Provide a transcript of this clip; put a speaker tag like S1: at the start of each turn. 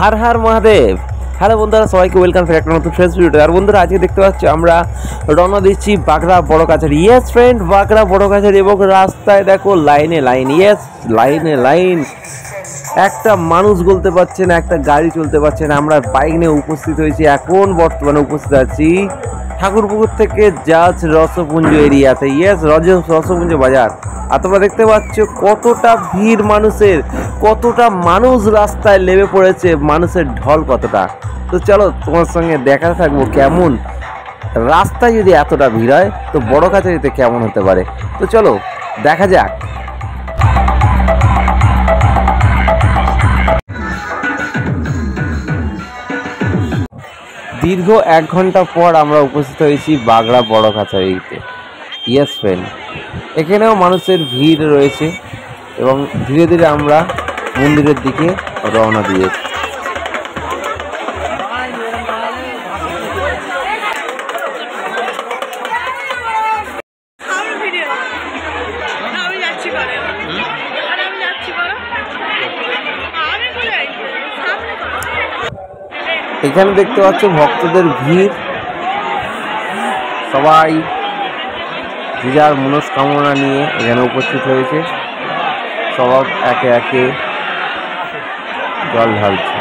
S1: हर हर Mahadev. Hello বন্ধুরা, সবাইকে welcome for একটা নতুন ফ্রেশ ভিডিওতে। আর বন্ধুরা, আজকে দেখতে পাচ্ছি আমরা রওনা দিচ্ছি বাগড়া বড় কাছারি। ইয়েস ফ্রেন্ড, বাগড়া বড় কাছারি। এবং রাস্তায় দেখো লাইনে লাইন, ইয়েস লাইনে লাইন। একটা মানুষ বলতে পারছে না, একটা গাড়ি চলতে পারছে না। আমরা বাইক নিয়ে উপস্থিত হয়েছি, এখন বর্তমানে উপস্থিত আছি ঠাকুরপুকুর থেকে জাজ রসপুঞ্জ এরিয়াতে। ইয়েস, রসপুঞ্জ বাজার। আর তোমরা দেখতে পাচ্ছ কতটা ভিড় মানুষের, কতটা মানুষ রাস্তায় নেমে পড়েছে, মানুষের ঢল কতটা। তো চলো তোমার সঙ্গে দেখা থাকবো কেমন রাস্তায় যদি এতটা ভিড় হয় তো বড় কাছারিতে কেমন হতে পারে। তো চলো দেখা যাক। দীর্ঘ 1 ঘন্টা পর আমরা উপস্থিত হয়েছি বাগড়া বড় কাছারিতে। ইয়েস ফ্রেন্ড, এখানেও মানুষের ভিড় রয়েছে এবং ধীরে ধীরে আমরা মন্দিরের দিকে রওনা দিয়েছি। এখানে দেখতে পাচ্ছ ভক্তদের ভিড়, সবাই যে যার মনস্কামনা নিয়ে এখানে উপস্থিত হয়েছে। সবাই একে একে জল ঢালছে।